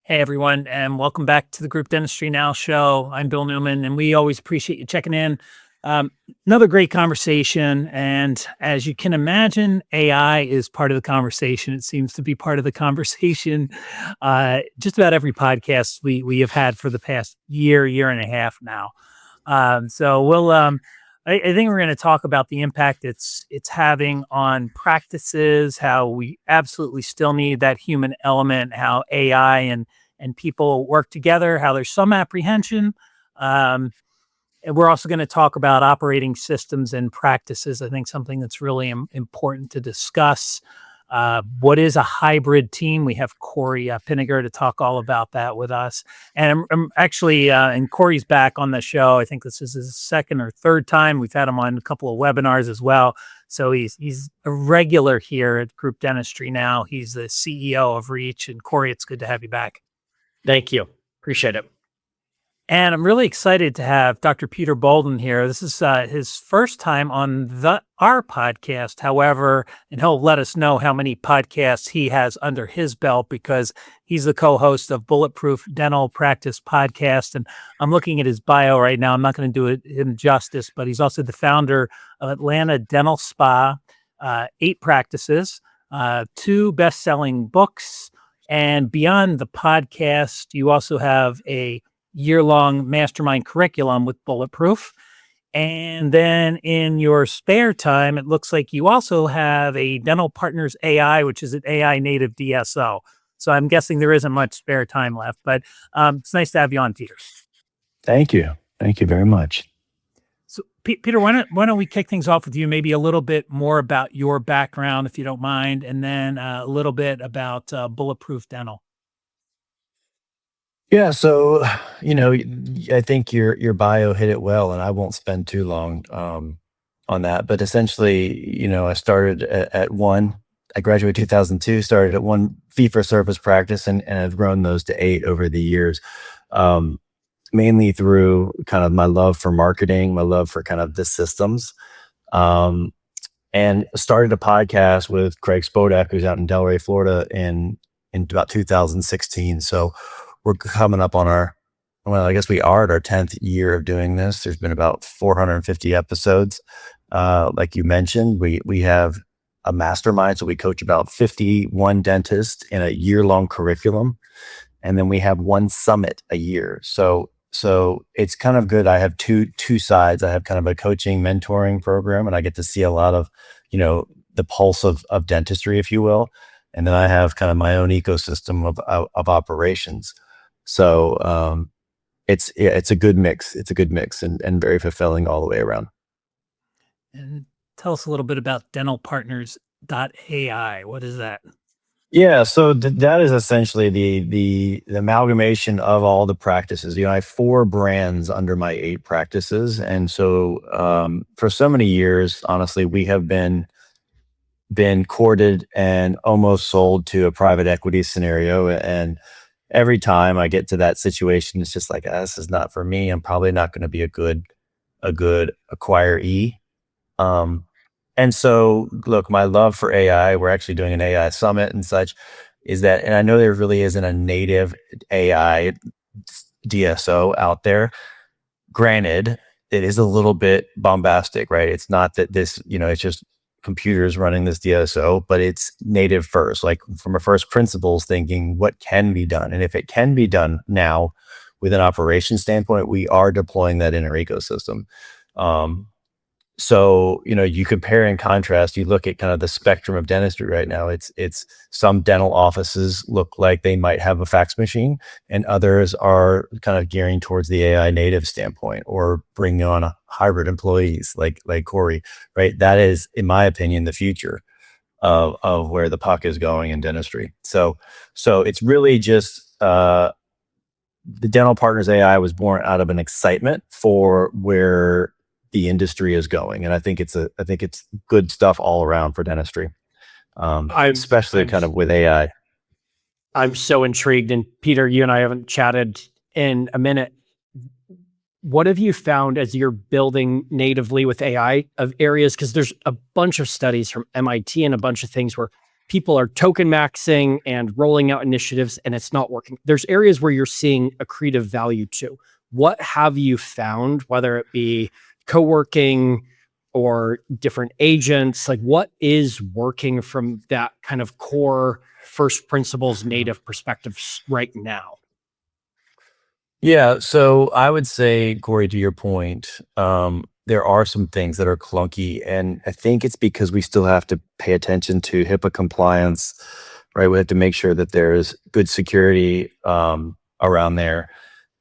Hey everyone, and welcome back to the Group Dentistry Now show. I'm Bill Newman, and we always appreciate you checking in. Um, Another great conversation, and as you can imagine, AI is part of the conversation. It seems to be part of the conversation. Just about every podcast we have had for the past year and a half now. So we'll I think we're going to talk about the impact it's having on practices, how we absolutely still need that human element, how AI and people work together, how there's some apprehension. Um, and we're also going to talk about operating systems and practices. I think something that's really important to discuss. What is a hybrid team? We have Cory Pinegar to talk all about that with us. And I'm actually, and Cory's back on the show. I think this is his second or third time. We've had him on a couple of webinars as well. So he's a regular here at Group Dentistry now. He's the CEO of Reach. And Cory, it's good to have you back. Thank you. Appreciate it. And I'm really excited to have Dr. Peter Boulden here. This is his first time on our podcast, however, and he'll let us know how many podcasts he has under his belt because he's the co-host of Bulletproof Dental Practice Podcast. And I'm looking at his bio right now. I'm not going to do him justice, but he's also the founder of Atlanta Dental Spa, 8 practices, 2 best-selling books. And beyond the podcast, you also have a year-long mastermind curriculum with Bulletproof. And then in your spare time, it looks like you also have a Dental Partners AI, which is an AI native DSO. So I'm guessing there isn't much spare time left, but it's nice to have you on, Peter. Thank you. Thank you very much. So Peter, why don't we kick things off with you, maybe a little bit more about your background, if you don't mind, and then a little bit about Bulletproof Dental. Yeah, so I think your bio hit it well, and I won't spend too long on that. But essentially, I started at one. I graduated 2002. Started at one fee-for-service practice, and I've grown those to 8 over the years. Mainly through kind of my love for marketing, my love for kind of the systems, and started a podcast with Craig Spodak, who's out in Delray, Florida, in about 2016. So we're coming up on I guess we are at our 10th year of doing this. There's been about 450 episodes. Like you mentioned, we have a mastermind, so we coach about 51 dentists in a year-long curriculum, and then we have one summit a year. So it's kind of good. I have two sides. I have kind of a coaching mentoring program, and I get to see a lot of, the pulse of dentistry, if you will. And then I have kind of my own ecosystem of operations. So it's a good mix. It's a good mix and very fulfilling all the way around. And tell us a little bit about dentalpartners.ai. What is that? Yeah, so that is essentially the amalgamation of all the practices. I have 4 brands under my 8 practices, and so for so many years, honestly, we have been courted and almost sold to a private equity scenario. And every time I get to that situation, it's just like, this is not for me. I'm probably not going to be a good acquiree. And so, look, my love for AI, we're actually doing an AI summit and such, is that, and I know there really isn't a native AI DSO out there. Granted, it is a little bit bombastic, right? It's not that this, it's just computers running this DSO, but it's native first, like from a first principles thinking, what can be done? And if it can be done now with an operations standpoint, we are deploying that in our ecosystem. So, you compare and contrast, you look at kind of the spectrum of dentistry right now. It's some dental offices look like they might have a fax machine, and others are kind of gearing towards the AI native standpoint or bringing on hybrid employees like Cory, right? That is, in my opinion, the future of where the puck is going in dentistry. So it's really just, the Dental Partners AI was born out of an excitement for where the industry is going, and I think it's good stuff all around for dentistry, especially kind of with AI. I'm so intrigued, and Peter, you and I haven't chatted in a minute. What have you found as you're building natively with AI of areas? Because there's a bunch of studies from MIT and a bunch of things where people are token maxing and rolling out initiatives and it's not working. There's areas where you're seeing accretive value too. What have you found, whether it be co-working or different agents? Like, what is working from that kind of core first principles native perspectives right now? Yeah, so I would say, Corey, to your point, there are some things that are clunky, and I think it's because we still have to pay attention to HIPAA compliance, right? We have to make sure that there's good security around there,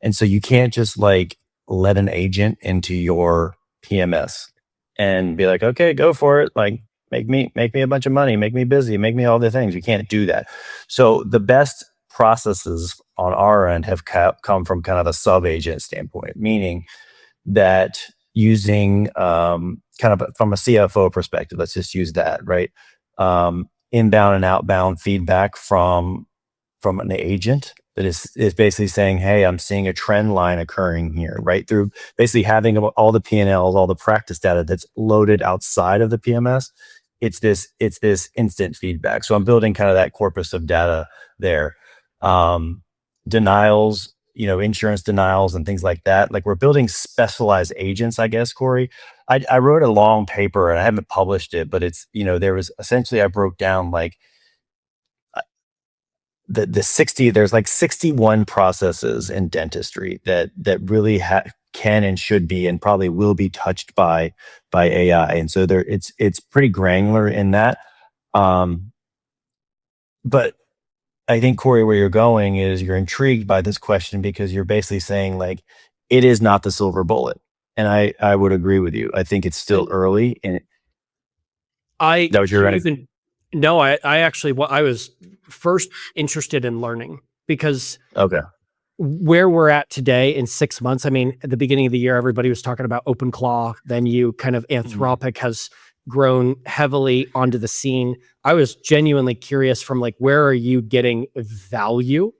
and so you can't just like let an agent into your PMS and be like, okay, go for it, like make me a bunch of money, make me busy, make me all the things. You can't do that. So the best processes on our end have come from kind of a sub agent standpoint, meaning that using kind of from a CFO perspective, let's just use that, right? Inbound and outbound feedback from an agent that is basically saying, hey, I'm seeing a trend line occurring here, right? Through basically having all the P&Ls, all the practice data that's loaded outside of the PMS. It's this instant feedback. So I'm building kind of that corpus of data there. Denials, insurance denials and things like that. Like, we're building specialized agents, I guess, Corey. I wrote a long paper and I haven't published it, but it's, there was essentially, I broke down like the 60, there's like 61 processes in dentistry that really can and should be and probably will be touched by AI. And so it's pretty granular in that. But I think, Corey, where you're going is you're intrigued by this question because you're basically saying like, it is not the silver bullet. And I would agree with you. I think it's still early. And that was your right. No, I actually, I was first interested in learning because Okay. where we're at today in 6 months, I mean, at the beginning of the year, everybody was talking about OpenClaw. Then Anthropic has grown heavily onto the scene. I was genuinely curious from like, where are you getting value?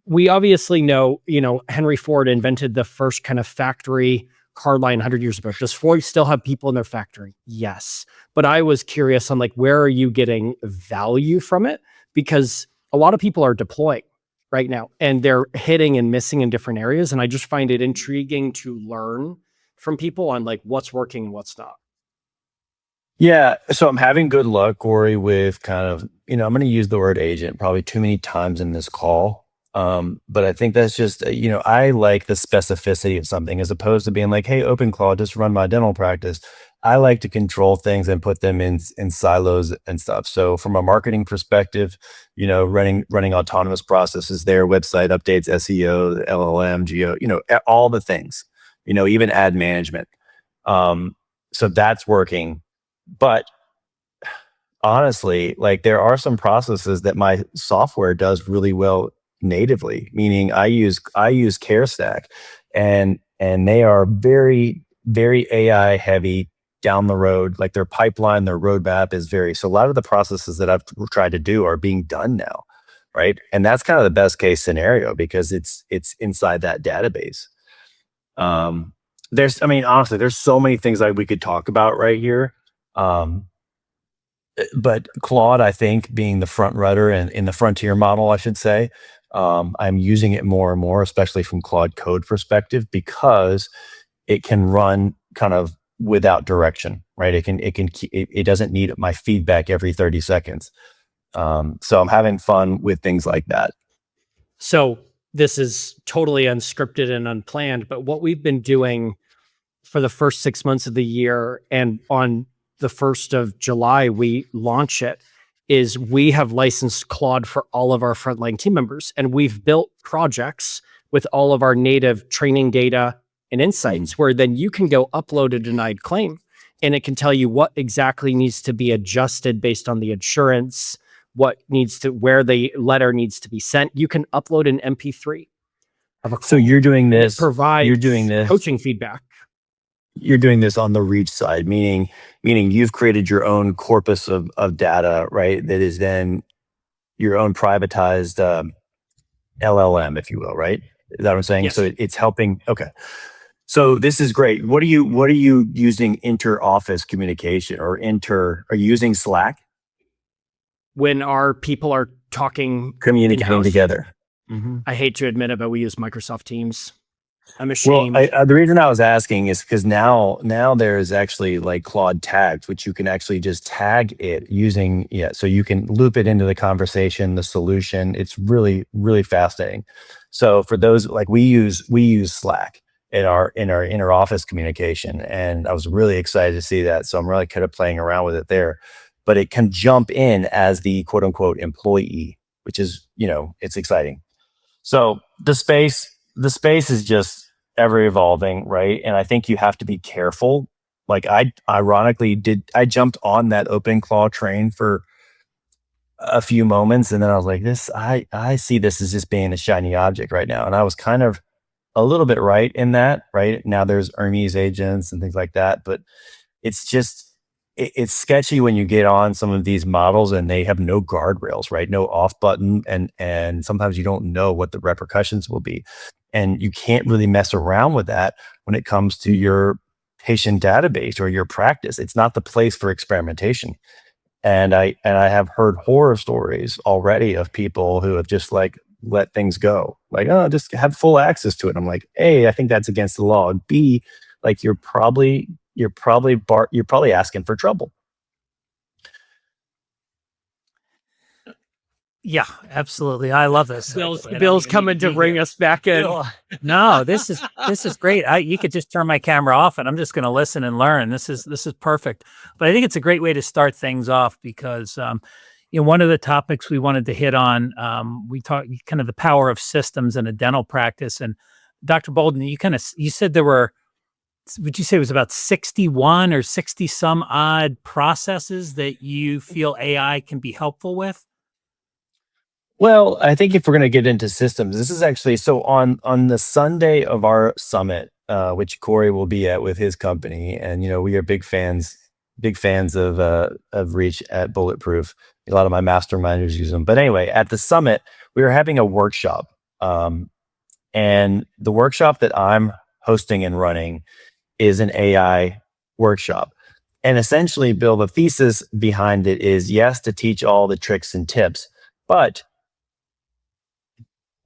We obviously know, Henry Ford invented the first kind of factory car line 100 years ago. Does Ford still have people in their factory? Yes. But I was curious on like, where are you getting value from it? Because a lot of people are deploying right now and they're hitting and missing in different areas. And I just find it intriguing to learn from people on like what's working and what's not. Yeah. So I'm having good luck, Corey, with kind of, I'm going to use the word agent probably too many times in this call. But I think that's just, I like the specificity of something as opposed to being like, hey, OpenClaw, just run my dental practice. I like to control things and put them in silos and stuff. So from a marketing perspective, running autonomous processes there, website updates, SEO, LLM, geo, all the things, even ad management. So that's working. But honestly, like, there are some processes that my software does really well natively, meaning I use CareStack, and they are very, very AI heavy down the road. Like, their pipeline, their roadmap is so a lot of the processes that I've tried to do are being done now, right? And that's kind of the best case scenario because it's inside that database. Honestly, there's so many things that we could talk about right here. But Claude, I think, being the front runner and in the frontier model, I should say, I'm using it more and more, especially from Claude Code perspective, because it can run kind of without direction, right? It doesn't need my feedback every 30 seconds. So I'm having fun with things like that. So this is totally unscripted and unplanned, but what we've been doing for the first 6 months of the year, and on the 1st of July, we launch it, is we have licensed Claude for all of our frontline team members. And we've built projects with all of our native training data and insights where then you can go upload a denied claim and it can tell you what exactly needs to be adjusted based on the insurance, where the letter needs to be sent. You can upload an MP3 of a call. So you're doing this, you're doing this coaching feedback. You're doing this on the reach side, meaning you've created your own corpus of data, right? That is then your own privatized LLM, if you will, right? Is that what I'm saying? Yes. So it's helping. Okay. So this is great. What are you using inter-office communication or are you using Slack? when our people are talking communicating in-house. together. I hate to admit it, but we use Microsoft Teams. I'm Well, ashamed. the reason I was asking is because now there's actually like Claude tags, which you can actually just tag it using, so you can loop it into the conversation, the solution. It's really, really fascinating. So for those, like we use Slack in our inter office communication, and I was really excited to see that. So I'm really kind of playing around with it there, but it can jump in as the quote unquote employee, which is, it's exciting. So the space is just ever evolving, right? And I think you have to be careful. Like I jumped on that OpenClaw train for a few moments, and then I was like, I see this as just being a shiny object right now. And I was kind of a little bit right in that, right? Now there's Hermes agents and things like that, but it's just, it's sketchy when you get on some of these models and they have no guardrails, right? No off button. And sometimes you don't know what the repercussions will be. And you can't really mess around with that when it comes to your patient database or your practice. It's not the place for experimentation. And I have heard horror stories already of people who have just like let things go, like, oh, just have full access to it. I'm like, A, I think that's against the law. And B, like you're probably asking for trouble. Yeah, absolutely. I love this. Bill's coming to bring us back in. No, this is great. You could just turn my camera off and I'm just going to listen and learn. This is perfect. But I think it's a great way to start things off because, one of the topics we wanted to hit on, we talked kind of the power of systems in a dental practice. And Dr. Boulden, you said there were, would you say it was about 61 or 60 some odd processes that you feel AI can be helpful with? Well, I think if we're going to get into systems, this is actually, so on the Sunday of our summit, which Cory will be at with his company, and we are big fans of Reach at Bulletproof. A lot of my masterminders use them. But anyway, at the summit, we were having a workshop, and the workshop that I'm hosting and running is an AI workshop. And essentially, Bill, the thesis behind it is, yes, to teach all the tricks and tips, but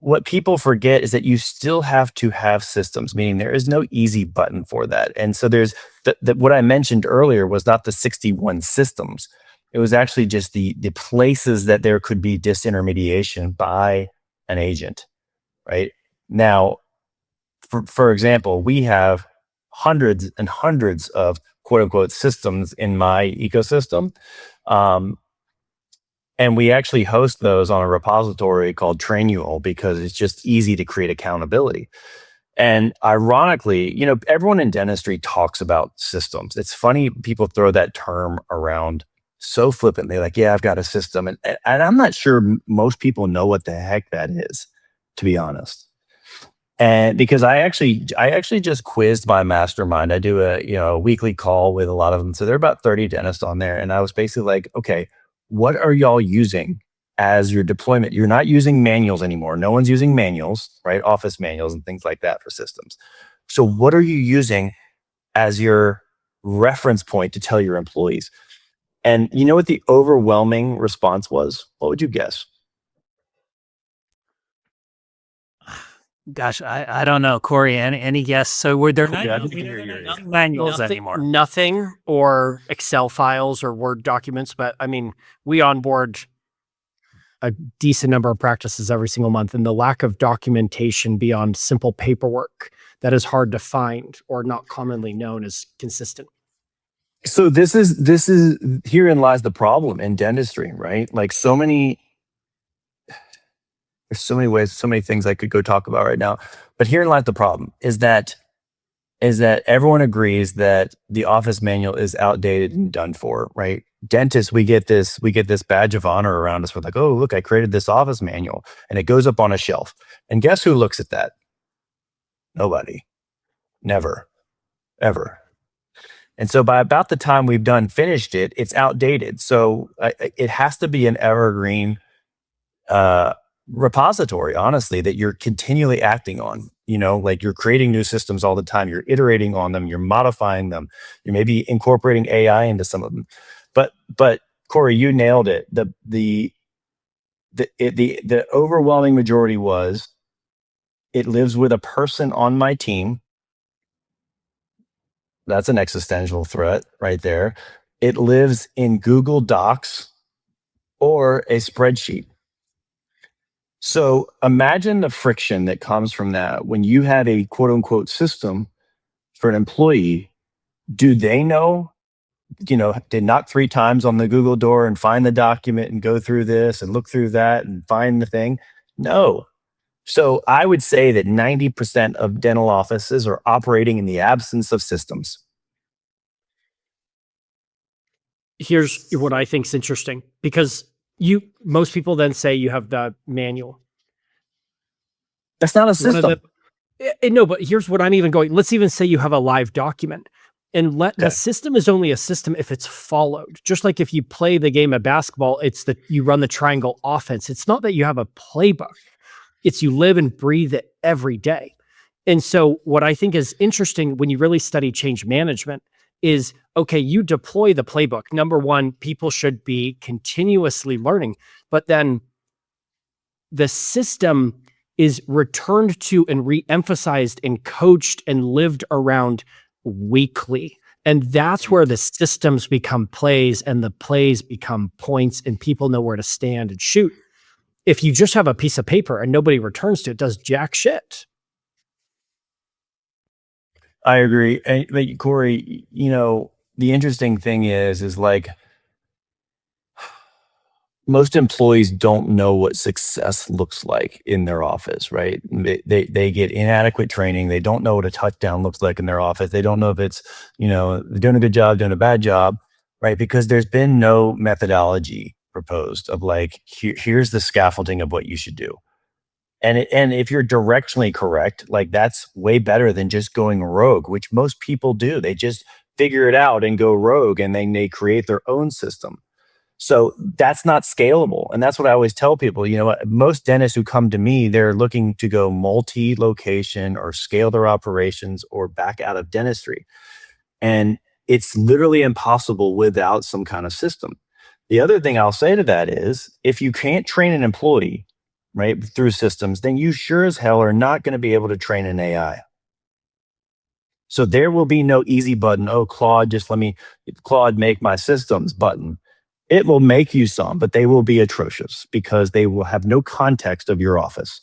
what people forget is that you still have to have systems, meaning there is no easy button for that. And so there's what I mentioned earlier was not the 61 systems. It was actually just the places that there could be disintermediation by an agent, right? Now, for example, we have hundreds and hundreds of quote unquote systems in my ecosystem. And we actually host those on a repository called Trainual because it's just easy to create accountability. And ironically, everyone in dentistry talks about systems. It's funny, people throw that term around so flippantly, like, yeah, I've got a system. And I'm not sure most people know what the heck that is, to be honest. And because I actually just quizzed my mastermind. I do a weekly call with a lot of them. So there are about 30 dentists on there. And I was basically like, okay, what are y'all using as your deployment? You're not using manuals anymore. No one's using manuals, right? Office manuals and things like that for systems. So what are you using as your reference point to tell your employees? And you know what the overwhelming response was? What would you guess? Gosh, I don't know, Cory. Any guess? So were there not manuals anymore? Nothing, or Excel files or Word documents. But I mean, we onboard a decent number of practices every single month, and the lack of documentation beyond simple paperwork that is hard to find or not commonly known is consistent. So this is herein lies the problem in dentistry, right? Like there's so many ways, so many things I could go talk about right now. But herein lies the problem is that everyone agrees that the office manual is outdated and done for, right? Dentists, we get this badge of honor around us. We're like, oh, look, I created this office manual, and it goes up on a shelf. And guess who looks at that? Nobody. Never. Ever. And so by about the time we've finished it, it's outdated. So it has to be an evergreen repository, honestly, that you're continually acting on. Like you're creating new systems all the time. You're iterating on them. You're modifying them. You're maybe incorporating AI into some of them. But Cory, you nailed it. The overwhelming majority was it lives with a person on my team. That's an existential threat right there. It lives in Google Docs or a spreadsheet. So imagine the friction that comes from that when you have a quote unquote system for an employee. Do they know, to knock 3 times on the Google door and find the document and go through this and look through that and find the thing? No. So I would say that 90% of dental offices are operating in the absence of systems. Here's what I think is interesting, because most people then say you have the manual. That's not a system. No, but here's what I'm even going. Let's even say you have a live document, and the system is only a system if it's followed. Just like if you play the game of basketball, it's that you run the triangle offense. It's not that you have a playbook. It's you live and breathe it every day. And so what I think is interesting when you really study change management is, okay, you deploy the playbook. Number one, people should be continuously learning, but then the system is returned to and re-emphasized and coached and lived around weekly. And that's where the systems become plays and the plays become points and people know where to stand and shoot. If you just have a piece of paper and nobody returns to it, does jack shit. I agree. And Cory, the interesting thing is like most employees don't know what success looks like in their office, right? They get inadequate training. They don't know what a touchdown looks like in their office. They don't know if it's, they're doing a good job, doing a bad job, right? Because there's been no methodology proposed of like, here's the scaffolding of what you should do. And if you're directionally correct, like that's way better than just going rogue, which most people do. They just figure it out and go rogue, and then they create their own system. So that's not scalable. And that's what I always tell people. Most dentists who come to me, they're looking to go multi-location or scale their operations or back out of dentistry. And it's literally impossible without some kind of system. The other thing I'll say to that is, if you can't train an employee, right, through systems, then you sure as hell are not going to be able to train an AI. So there will be no easy button. Oh, Claude, Claude, make my systems button. It will make you some, but they will be atrocious because they will have no context of your office.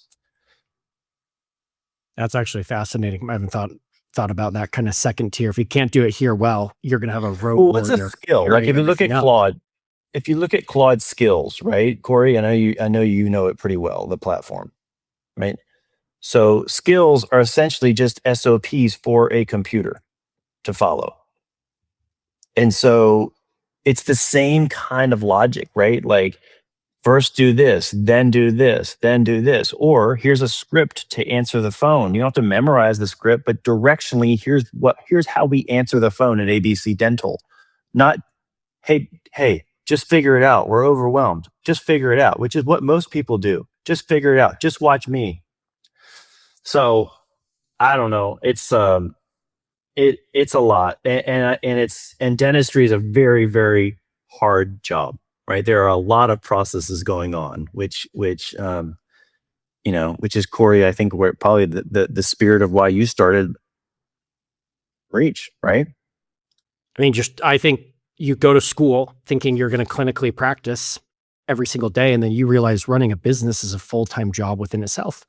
That's actually fascinating. I haven't thought about that kind of second tier. If you can't do it here, well, you're going to have a rote. Well, what's a skill? Like if you look at Claude, if you look at Claude's skills, right, Cory, I know you know it pretty well, the platform, right? So skills are essentially just SOPs for a computer to follow. And so it's the same kind of logic, right? Like first do this, then do this, then do this. Or here's a script to answer the phone. You don't have to memorize the script, but directionally, here's how we answer the phone at ABC Dental. Not, hey, just figure it out. We're overwhelmed. Just figure it out, which is what most people do. Just figure it out. Just watch me. So I don't know. It's a lot, and dentistry is a very, very hard job, right? There are a lot of processes going on, which is, Cory, I think where probably the spirit of why you started Reach, right? I mean, I think you go to school thinking you're going to clinically practice every single day, and then you realize running a business is a full-time job within itself,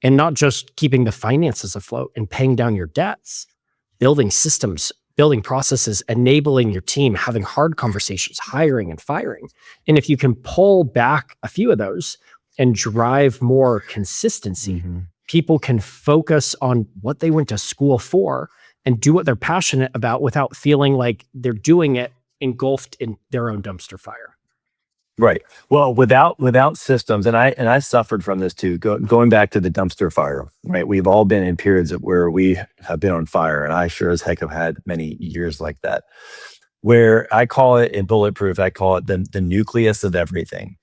and not just keeping the finances afloat and paying down your debts. Building systems, building processes, enabling your team, having hard conversations, hiring and firing. And if you can pull back a few of those and drive more consistency, people can focus on what they went to school for and do what they're passionate about without feeling like they're doing it engulfed in their own dumpster fire. Right. Well, without systems, and I suffered from this too. Going back to the dumpster fire, right? We've all been in periods where we have been on fire, and I sure as heck have had many years like that. Where I call it in Bulletproof, I call it the nucleus of everything.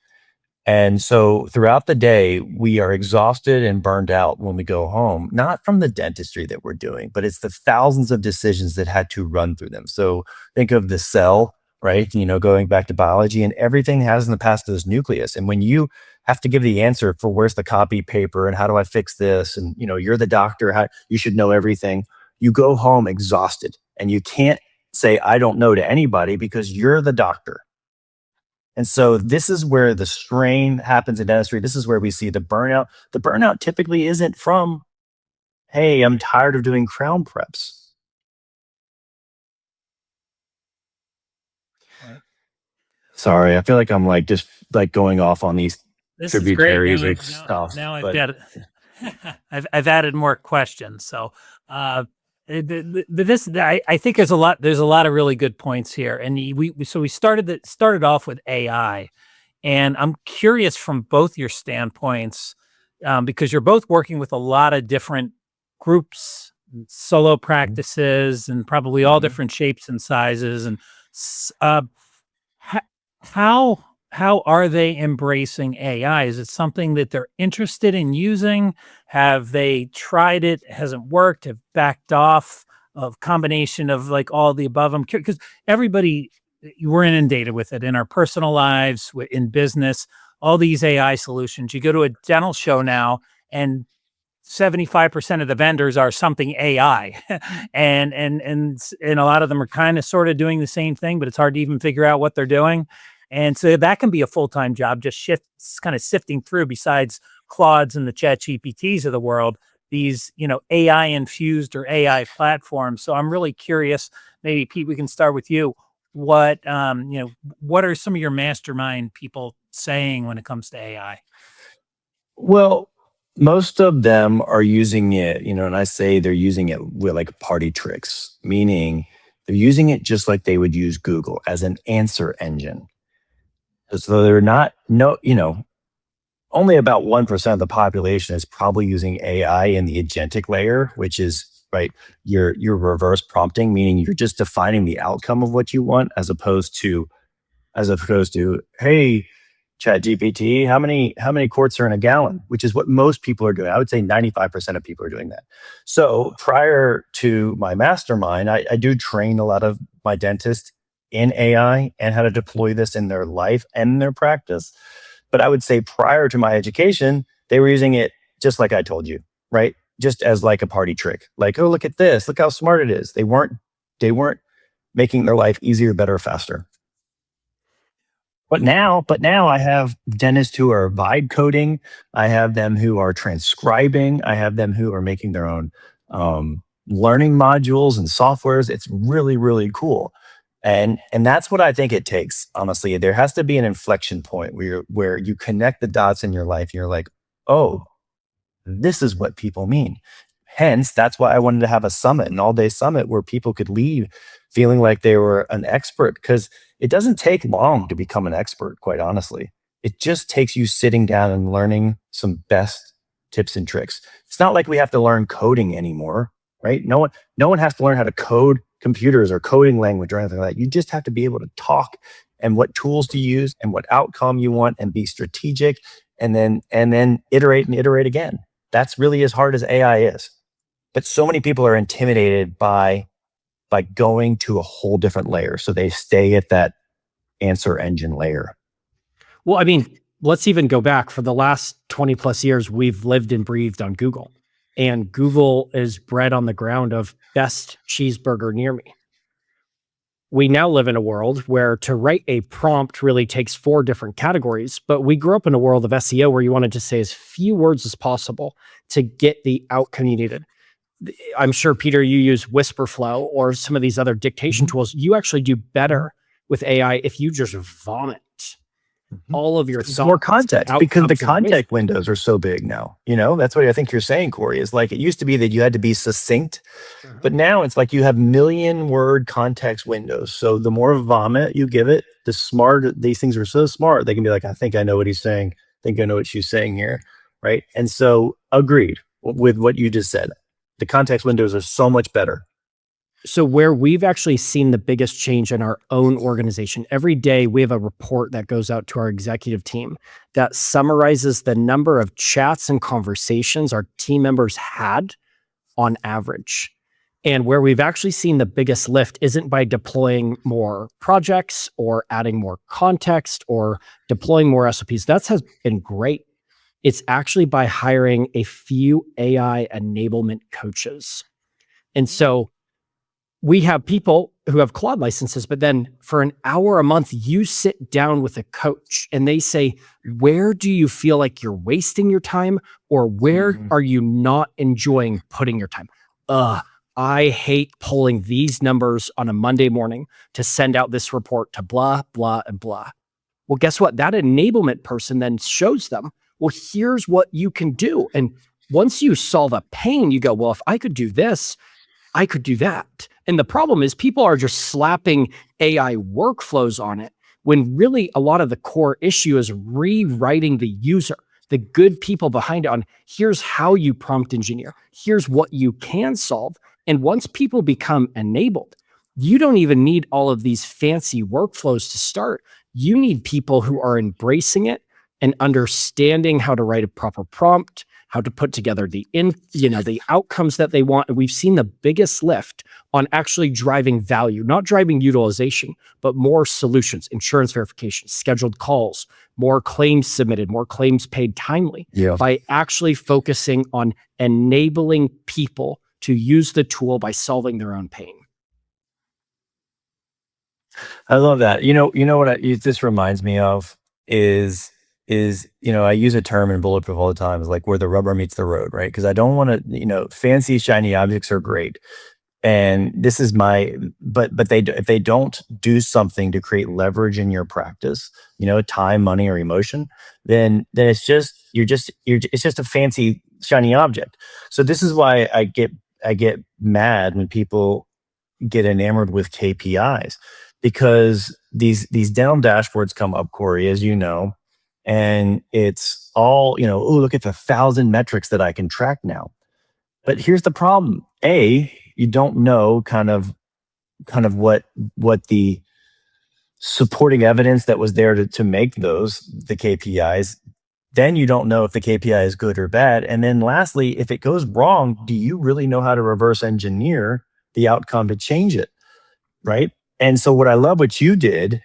And so throughout the day, we are exhausted and burned out when we go home, not from the dentistry that we're doing, but it's the thousands of decisions that had to run through them. So think of the cell, right? Going back to biology, and everything has in the past this nucleus. And when you have to give the answer for where's the copy paper and how do I fix this, and you're the doctor, how you should know everything, you go home exhausted, and you can't say I don't know to anybody because you're the doctor. And so this is where the strain happens in dentistry. This is where we see the burnout. The burnout typically isn't from, hey, I'm tired of doing crown preps. Right. Sorry, I feel like I'm like just like going off on these This is great. tributaries of stuff. Now I've But got I've added more questions. So this I think there's a lot of really good points here. And we started off with AI, and I'm curious from both your standpoints, because you're both working with a lot of different groups, solo practices, and probably all Mhm. different shapes and sizes. And s- uh, ho- how are they embracing AI? Is it something that they're interested in using? Have they tried it? Hasn't worked? Have backed off? Of combination of like all the above. I'm curious because everybody we're inundated with it in our personal lives, in business. All these AI solutions. You go to a dental show now, and 75% of the vendors are something AI. And a lot of them are kind of sort of doing the same thing, but it's hard to even figure out what they're doing. And so that can be a full-time job, just kind of sifting through, besides Claudes and the Chat GPTs of the world, these, AI infused or AI platforms. So I'm really curious, maybe Pete, we can start with you. What are some of your mastermind people saying when it comes to AI? Well, most of them are using it, and I say they're using it with like party tricks, meaning they're using it just like they would use Google as an answer engine. So they're not, no, only about 1% of the population is probably using AI in the agentic layer, which is right, your reverse prompting, meaning you're just defining the outcome of what you want as opposed to, hey, Chat GPT, how many quarts are in a gallon, which is what most people are doing. I would say 95% of people are doing that. So prior to my mastermind, I do train a lot of my dentists in AI and how to deploy this in their life and their practice. But I would say prior to my education, they were using it just like I told you, right? Just as like a party trick. Like, oh, look at this, look how smart it is. They weren't making their life easier, better, faster. But now I have dentists who are vibe coding. I have them who are transcribing. I have them who are making their own learning modules and softwares. It's really, really cool. And that's what I think it takes, honestly. There has to be an inflection point where you connect the dots in your life and you're like, oh, this is what people mean. Hence, that's why I wanted to have a summit, an all-day summit where people could leave feeling like they were an expert, because it doesn't take long to become an expert, quite honestly. It just takes you sitting down and learning some best tips and tricks. It's not like we have to learn coding anymore, right? No one has to learn how to code computers or coding language or anything like that. You just have to be able to talk and what tools to use and what outcome you want, and be strategic, and then iterate and iterate again. That's really as hard as AI is. But so many people are intimidated by going to a whole different layer. So they stay at that answer engine layer. Well, I mean, let's even go back. For the last 20 plus years, we've lived and breathed on Google. And Google is bred on the ground of best cheeseburger near me. We now live in a world where to write a prompt really takes 4 different categories, but we grew up in a world of SEO where you wanted to say as few words as possible to get the outcome you needed. I'm sure, Peter, you use Whisperflow or some of these other dictation tools. You actually do better with AI if you just vomit all of your It's more thoughts, context because the outcomes, and information. context windows are so big now. That's what I think you're saying, Corey, is like it used to be that you had to be succinct, but now it's like you have million word context windows. So the more vomit you give it, the smarter these things are. So smart, they can be like, I think I know what he's saying. I think I know what she's saying here. Right. And so agreed with what you just said. The context windows are so much better. So where we've actually seen the biggest change in our own organization, every day we have a report that goes out to our executive team that summarizes the number of chats and conversations our team members had on average. And where we've actually seen the biggest lift isn't by deploying more projects or adding more context or deploying more SOPs. That has been great. It's actually by hiring a few AI enablement coaches. And so we have people who have Claude licenses, but then for an hour a month, you sit down with a coach and they say, where do you feel like you're wasting your time, or where are you not enjoying putting your time? I hate pulling these numbers on a Monday morning to send out this report to blah, blah, and blah. Well, guess what? That enablement person then shows them, well, here's what you can do. And once you solve a pain, you go, well, if I could do this, I could do that. And the problem is people are just slapping AI workflows on it when really a lot of the core issue is rewriting the user, the good people behind it, on here's how you prompt engineer, here's what you can solve. And once people become enabled, you don't even need all of these fancy workflows to start. You need people who are embracing it and understanding how to write a proper prompt, how to put together the outcomes that they want. And we've seen the biggest lift on actually driving value, not driving utilization, but more solutions, insurance verification, scheduled calls, more claims submitted, more claims paid timely, by actually focusing on enabling people to use the tool by solving their own pain. I love that. You know what this reminds me of is I use a term in Bulletproof all the time, is like where the rubber meets the road, right? Because I don't want to, fancy shiny objects are great, and this is but if they don't do something to create leverage in your practice, time, money, or emotion, then it's just it's just a fancy shiny object. So this is why I get mad when people get enamored with KPIs, because these dental dashboards come up, Cory, as you know, and it's all, look at the 1,000 metrics that I can track now. But here's the problem. You don't know kind of what the supporting evidence that was there to make the KPIs. Then you don't know if the KPI is good or bad. And then lastly, if it goes wrong, do you really know how to reverse engineer the outcome to change it? Right. And so what I love what you did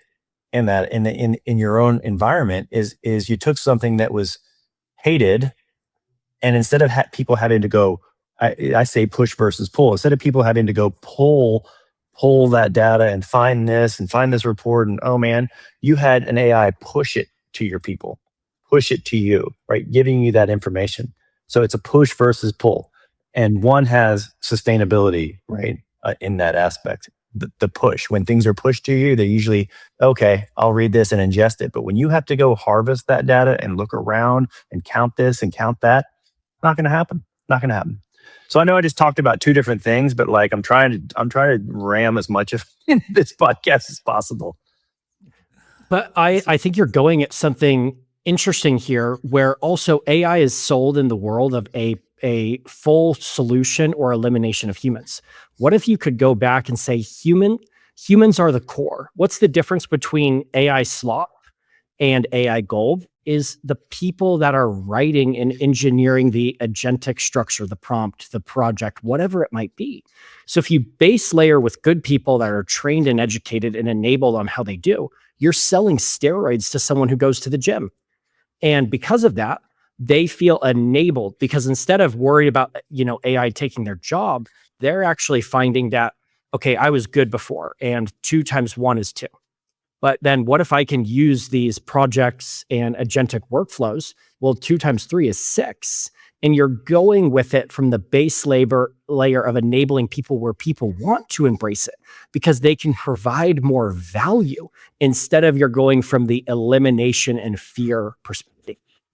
in that, in your own environment, is you took something that was hated, and instead of people having to go, I say push versus pull, instead of people having to go pull that data and find this report, and oh man, you had an AI push it to your people, push it to you, right? Giving you that information. So it's a push versus pull, and one has sustainability, right? In that aspect. The push, when things are pushed to you, they're usually, okay, I'll read this and ingest it. But when you have to go harvest that data and look around and count this and count that, not going to happen. Not going to happen. So I know I just talked about two different things, but like I'm trying to ram as much of in this podcast as possible. But I think you're going at something interesting here, where also AI is sold in the world of a full solution or elimination of humans. What if you could go back and say humans are the core? What's the difference between AI slop and AI gold? Is the people that are writing and engineering the agentic structure, the prompt, the project, whatever it might be. So if you base layer with good people that are trained and educated and enabled on how they do, you're selling steroids to someone who goes to the gym. And because of that, they feel enabled, because instead of worried about, AI taking their job, they're actually finding that, okay, I was good before, and 2 times 1 is 2. But then what if I can use these projects and agentic workflows? Well, 2 times 3 is 6. And you're going with it from the base layer of enabling people where people want to embrace it, because they can provide more value, instead of you're going from the elimination and fear perspective.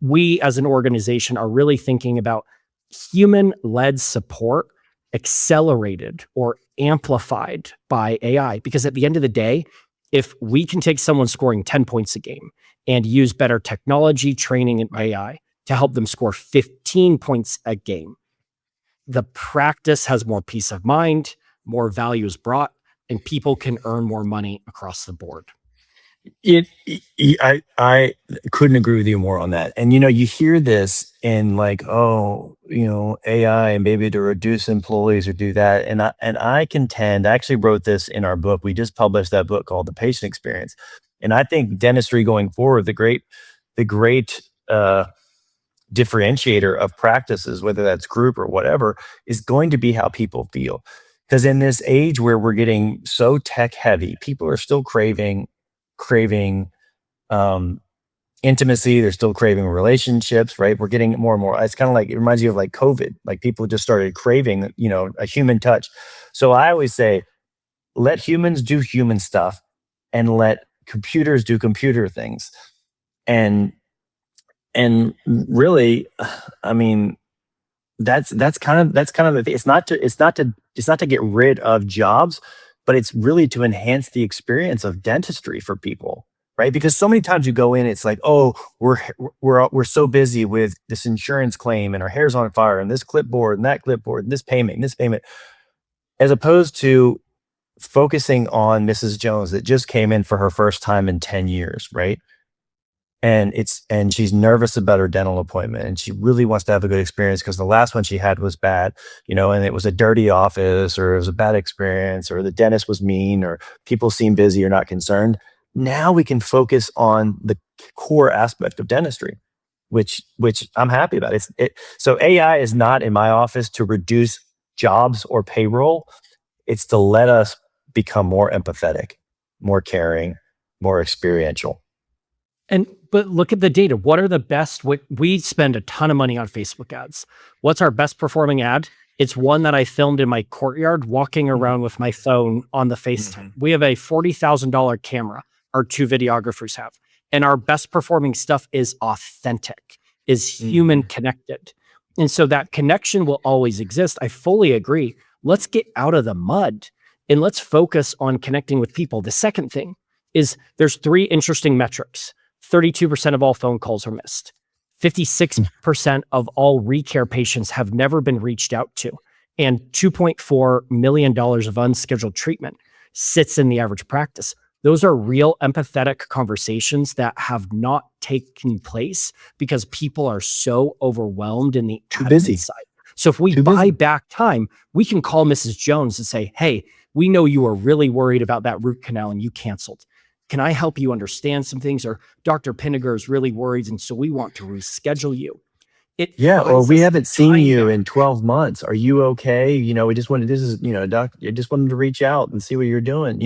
We as an organization are really thinking about human-led support accelerated or amplified by AI. Because at the end of the day, if we can take someone scoring 10 points a game and use better technology, training, and AI to help them score 15 points a game, the practice has more peace of mind, more value is brought, and people can earn more money across the board. I couldn't agree with you more on that. And you hear this in like, oh, AI and maybe to reduce employees or do that. And I contend, I actually wrote this in our book. We just published that book called The Patient Experience. And I think dentistry going forward, the great differentiator of practices, whether that's group or whatever, is going to be how people feel. Because in this age where we're getting so tech heavy, people are still craving um, intimacy. They're still craving relationships, right? We're getting more and more. It's kind of like, it reminds you of like COVID. Like people just started craving, a human touch. So I always say, let humans do human stuff and let computers do computer things. And really, I mean, that's kind of the thing. It's not to get rid of jobs, but it's really to enhance the experience of dentistry for people, right? Because so many times you go in, it's like, oh, we're so busy with this insurance claim and our hair's on fire and this clipboard and that clipboard and this payment, as opposed to focusing on Mrs. Jones that just came in for her first time in 10 years, right? And she's nervous about her dental appointment and she really wants to have a good experience because the last one she had was bad, and it was a dirty office or it was a bad experience or the dentist was mean or people seem busy or not concerned. Now we can focus on the core aspect of dentistry, which I'm happy about. So AI is not in my office to reduce jobs or payroll. It's to let us become more empathetic, more caring, more experiential. But look at the data. What are the best? We spend a ton of money on Facebook ads. What's our best performing ad? It's one that I filmed in my courtyard walking around with my phone on the FaceTime. We have a $40,000 camera, our two videographers have. And our best performing stuff is authentic, is human connected. And so that connection will always exist. I fully agree. Let's get out of the mud and let's focus on connecting with people. The second thing is there's 3 interesting metrics. 32% of all phone calls are missed. 56% of all recare patients have never been reached out to. And $2.4 million of unscheduled treatment sits in the average practice. Those are real empathetic conversations that have not taken place because people are so overwhelmed in the admin side. So if we buy back time, we can call Mrs. Jones and say, hey, we know you were really worried about that root canal and you canceled. Can I help you understand some things? Or Dr. Pinegar is really worried, and so we want to reschedule you. Or we haven't seen you in 12 months. Are you okay? We just wanted, doc, I just wanted to reach out and see what you're doing.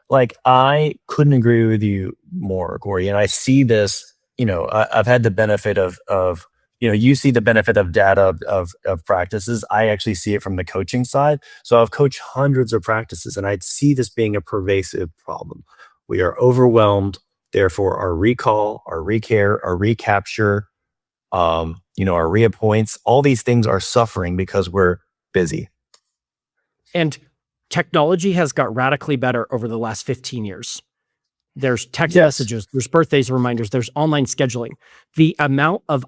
Like I couldn't agree with you more, Cory. And I see this, I've had the benefit of you see the benefit of data of practices. I actually see it from the coaching side. So I've coached hundreds of practices and I see this being a pervasive problem. We are overwhelmed. Therefore, our recall, our recare, our recapture, our reappoints, all these things are suffering because we're busy. And technology has got radically better over the last 15 years. There's text messages, there's birthdays, reminders, there's online scheduling. The amount of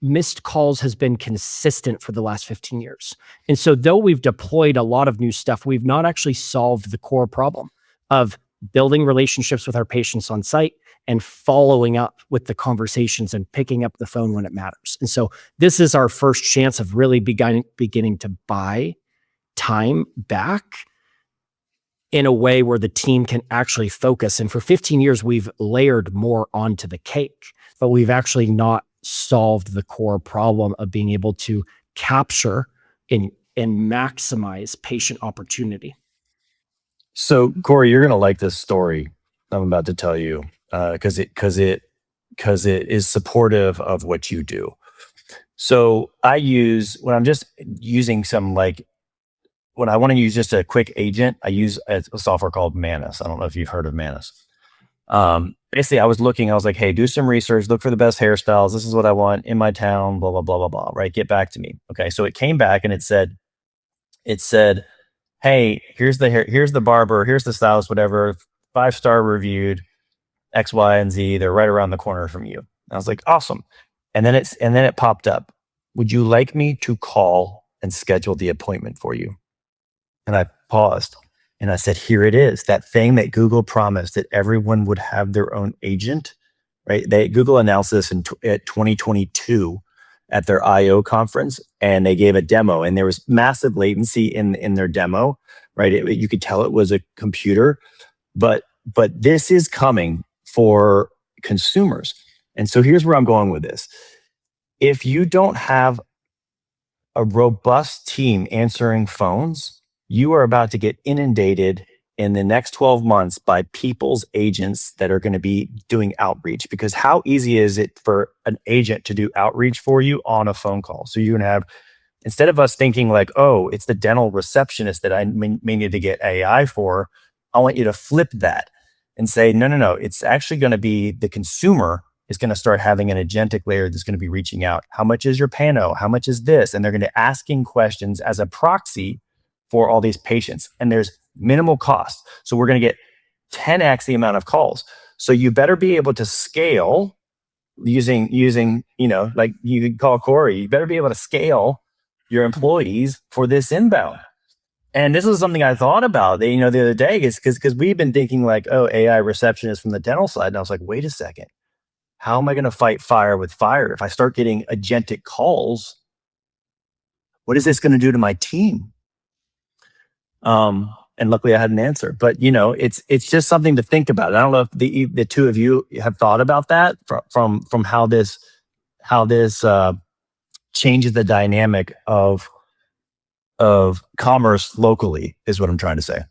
missed calls has been consistent for the last 15 years. And so though we've deployed a lot of new stuff, we've not actually solved the core problem of building relationships with our patients on site and following up with the conversations and picking up the phone when it matters. And so this is our first chance of really beginning to buy time back in a way where the team can actually focus. And for 15 years, we've layered more onto the cake, but we've actually not solved the core problem of being able to capture and maximize patient opportunity. So, Cory, you're going to like this story I'm about to tell you because it is supportive of what you do. So when I'm just using when I want to use just a quick agent, I use a software called Manus. I don't know if you've heard of Manus. Basically, I was like, hey, do some research, look for the best hairstyles. This is what I want in my town, blah, blah, blah, blah, blah, right? Get back to me. Okay. So it came back and it said, hey, here's the barber, here's the stylist, whatever, 5-star reviewed, X, Y, and Z. They're right around the corner from you. And I was like, awesome. And then it popped up. Would you like me to call and schedule the appointment for you? And I paused And I said, here it is, that thing that Google promised that everyone would have their own agent, right? Google announced this at 2022 at their I/O conference, and they gave a demo, and there was massive latency in their demo, right? You could tell it was a computer, but this is coming for consumers. And so here's where I'm going with this. If you don't have a robust team answering phones, you are about to get inundated in the next 12 months by people's agents that are going to be doing outreach. Because how easy is it for an agent to do outreach for you on a phone call? So you're going to have, instead of us thinking like, oh, it's the dental receptionist that I may need to get AI for, I want you to flip that and say, no, it's actually going to be the consumer is going to start having an agentic layer that's going to be reaching out. How much is your pano? How much is this? And they're going to asking questions as a proxy for all these patients. And there's minimal cost. So we're going to get 10x the amount of calls. So you better be able to scale using, like you could call Cory, you better be able to scale your employees for this inbound. And this is something I thought about, the other day, is because we've been thinking like, oh, AI receptionist from the dental side. And I was like, wait a second. How am I going to fight fire with fire? If I start getting agentic calls, what is this going to do to my team? And luckily I had an answer, but it's just something to think about. I don't know if the two of you have thought about that from how this changes the dynamic of commerce locally, is what I'm trying to say.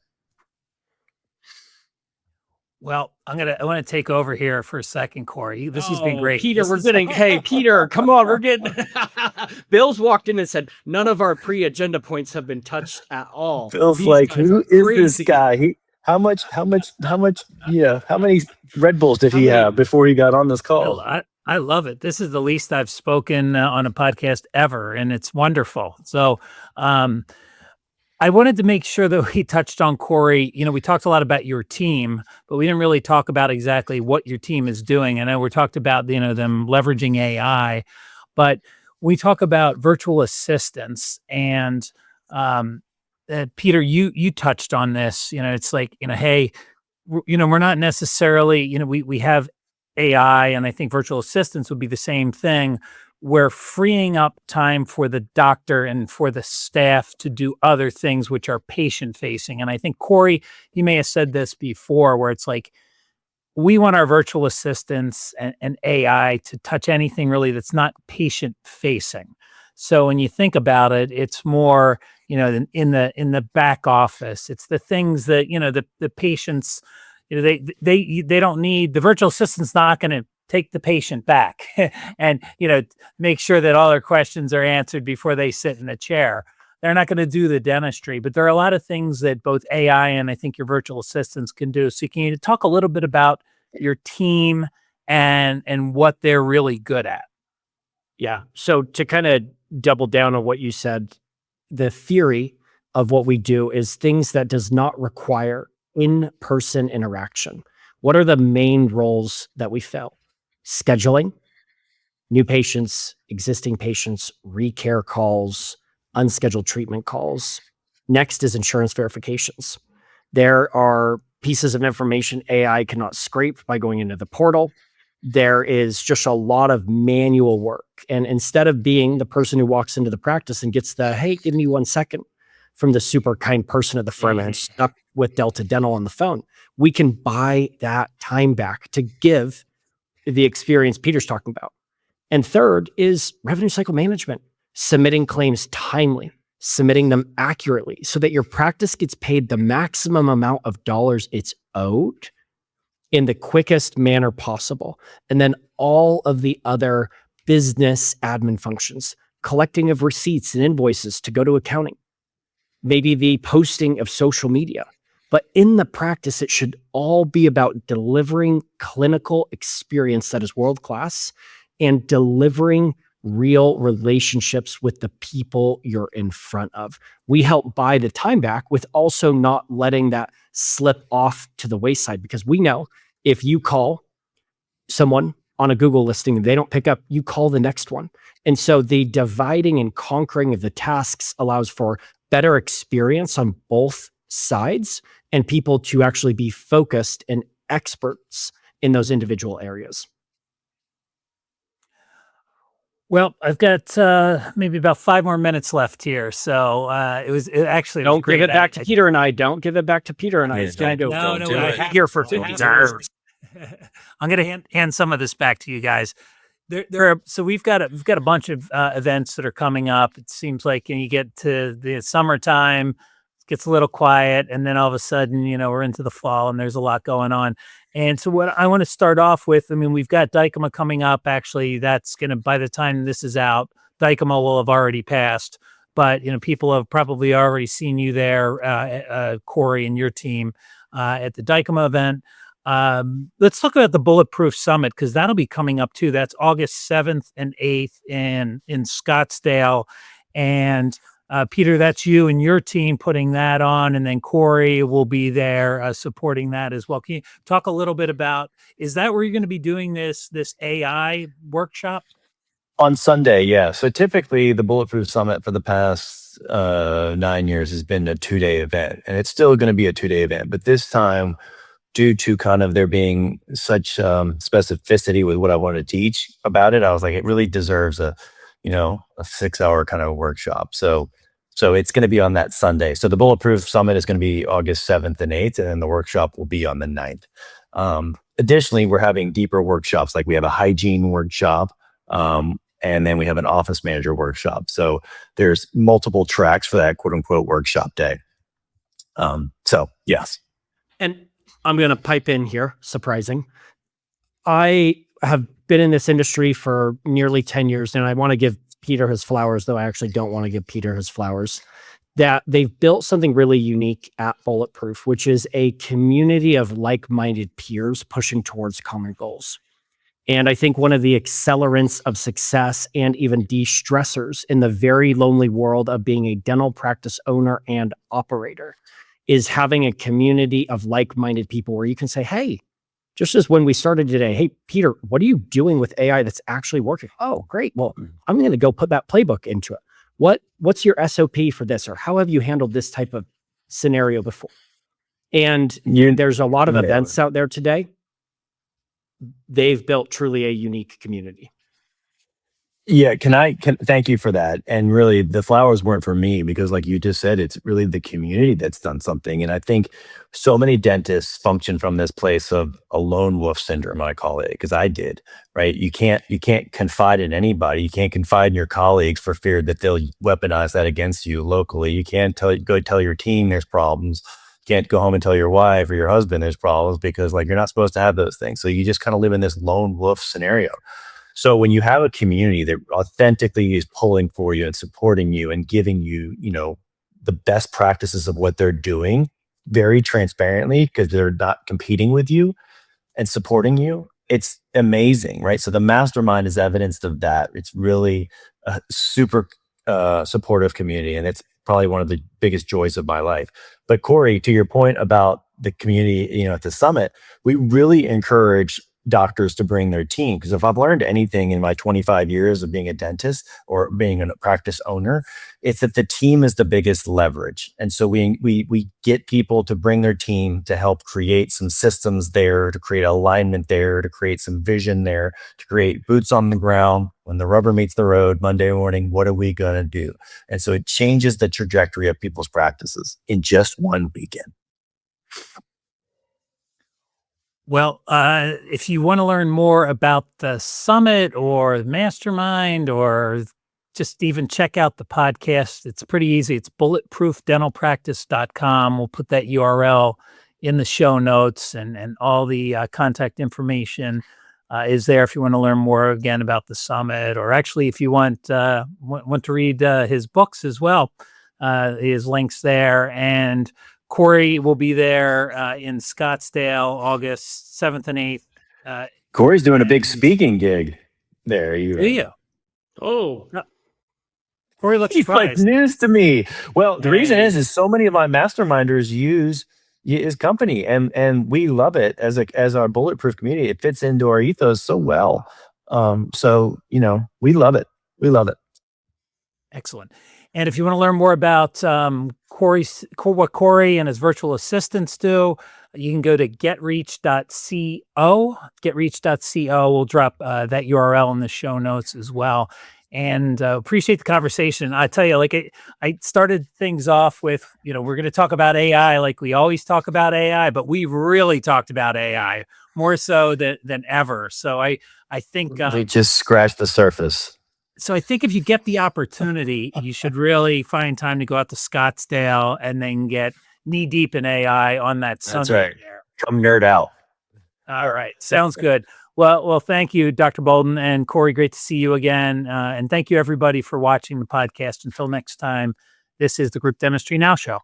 Well, I want to take over here for a second, Cory. This has been great. Peter, hey, Peter, come on, we're getting, Bill's walked in and said, none of our pre-agenda points have been touched at all. Bill's like, who is this guy? How much, how many Red Bulls did he have before he got on this call? Well, I love it. This is the least I've spoken on a podcast ever, and it's wonderful. So, I wanted to make sure that we touched on, Cory. We talked a lot about your team, but we didn't really talk about exactly what your team is doing. I know we talked about, them leveraging AI, but we talk about virtual assistants. And Peter, you touched on this. It's like, hey, we're not necessarily, we have AI, and I think virtual assistants would be the same thing. We're freeing up time for the doctor and for the staff to do other things which are patient facing. And I think, Cory, you may have said this before, where it's like, we want our virtual assistants and AI to touch anything really that's not patient facing. So when you think about it, it's more, in the back office. It's the things that, the patients, they don't need. The virtual assistant's not going to take the patient back and, make sure that all their questions are answered before they sit in a chair. They're not going to do the dentistry, but there are a lot of things that both AI and I think your virtual assistants can do. So can you talk a little bit about your team and what they're really good at? Yeah. So to kind of double down on what you said, the theory of what we do is things that does not require in-person interaction. What are the main roles that we fill? Scheduling, new patients, existing patients, recare calls, unscheduled treatment calls. Next is insurance verifications. There are pieces of information AI cannot scrape by going into the portal. There is just a lot of manual work. And instead of being the person who walks into the practice and gets the, hey, give me 1 second from the super kind person at the front end stuck with Delta Dental on the phone, we can buy that time back to give the experience Peter's talking about. And third is revenue cycle management, submitting claims timely, submitting them accurately so that your practice gets paid the maximum amount of dollars it's owed in the quickest manner possible. And then all of the other business admin functions, collecting of receipts and invoices to go to accounting, maybe the posting of social media. But in the practice, it should all be about delivering clinical experience that is world-class and delivering real relationships with the people you're in front of. We help buy the time back with also not letting that slip off to the wayside, because we know if you call someone on a Google listing, they don't pick up, you call the next one. And so the dividing and conquering of the tasks allows for better experience on both sides and people to actually be focused and experts in those individual areas. Well, I've got maybe about 5 more minutes left here. So it was Don't give it back to Peter and I. Don't give it back to Peter and I. It's going to go. No, do I here for 50 years. I'm going to hand some of this back to you guys. So we've got a bunch of events that are coming up. It seems like you get to the summertime, it gets a little quiet, and then all of a sudden, we're into the fall and there's a lot going on. And so what I want to start off with, I mean, we've got Dykema coming up. Actually, that's going to, by the time this is out, Dykema will have already passed. But, people have probably already seen you there, Cory and your team at the Dykema event. Let's talk about the Bulletproof Summit, because that'll be coming up too. That's August 7th and 8th in Scottsdale. And Peter, that's you and your team putting that on, and then Cory will be there supporting that as well. Can you talk a little bit about, is that where you're going to be doing this AI workshop? On Sunday, yeah. So typically the Bulletproof Summit for the past 9 years has been a 2-day event, and it's still going to be a 2-day event. But this time, due to kind of there being such specificity with what I want to teach about it, I was like, it really deserves a 6-hour kind of workshop. So it's going to be on that Sunday. So the Bulletproof Summit is going to be August 7th and 8th, and then the workshop will be on the 9th. Additionally, we're having deeper workshops, like we have a hygiene workshop, and then we have an office manager workshop. So there's multiple tracks for that quote unquote workshop day. So yes. And I'm going to pipe in here, surprising. I have been in this industry for nearly 10 years, and I want to give Peter his flowers, though I actually don't want to give Peter his flowers, that they've built something really unique at Bulletproof, which is a community of like-minded peers pushing towards common goals. And I think one of the accelerants of success and even de-stressors in the very lonely world of being a dental practice owner and operator is having a community of like-minded people where you can say, hey, just as when we started today, hey, Peter, what are you doing with AI that's actually working? Oh, great. Well, I'm going to go put that playbook into it. What's your SOP for this? Or how have you handled this type of scenario before? And there's a lot of events out there today. They've built truly a unique community. Yeah, thank you for that. And really, the flowers weren't for me, because like you just said, it's really the community that's done something. And I think so many dentists function from this place of a lone wolf syndrome, I call it, because I did, right? You can't confide in anybody. You can't confide in your colleagues for fear that they'll weaponize that against you locally. You can't go tell your team there's problems. You can't go home and tell your wife or your husband there's problems, because like you're not supposed to have those things. So you just kind of live in this lone wolf scenario. So when you have a community that authentically is pulling for you and supporting you and giving you, the best practices of what they're doing very transparently, because they're not competing with you and supporting you, it's amazing, right? So the mastermind is evidence of that. It's really a super supportive community, and it's probably one of the biggest joys of my life. But Cory, to your point about the community, at the summit, we really encourage doctors to bring their team, because if I've learned anything in my 25 years of being a dentist or being a practice owner, it's that the team is the biggest leverage. And so we get people to bring their team to help create some systems there, to create alignment there, to create some vision there, to create boots on the ground. When the rubber meets the road Monday morning, what are we going to do? And so it changes the trajectory of people's practices in just one weekend. Well, if you want to learn more about the summit or the mastermind, or just even check out the podcast, it's pretty easy. It's bulletproofdentalpractice.com. We'll put that URL in the show notes, and all the contact information is there if you want to learn more again about the summit, or actually if you want to read his books as well. His links there. And Cory will be there in Scottsdale, August 7th and 8th. Cory's doing a big speaking gig there. Yeah. Oh, Cory looks He's like news to me. Well, the reason is so many of my masterminders use his company, and we love it as our Bulletproof community. It fits into our ethos so well. So we love it. We love it. Excellent. And if you want to learn more about what Cory and his virtual assistants do, you can go to getreach.co. Getreach.co. We'll drop that URL in the show notes as well. And appreciate the conversation. I tell you, like I started things off with, we're going to talk about AI like we always talk about AI, but we've really talked about AI more so than ever. So I think we just scratched the surface. So I think if you get the opportunity, you should really find time to go out to Scottsdale and then get knee deep in AI on that Sunday. That's right. Come nerd out. All right. Sounds good. Well, thank you, Dr. Boulden and Cory. Great to see you again. And thank you, everybody, for watching the podcast. Until next time, this is the Group Dentistry Now Show.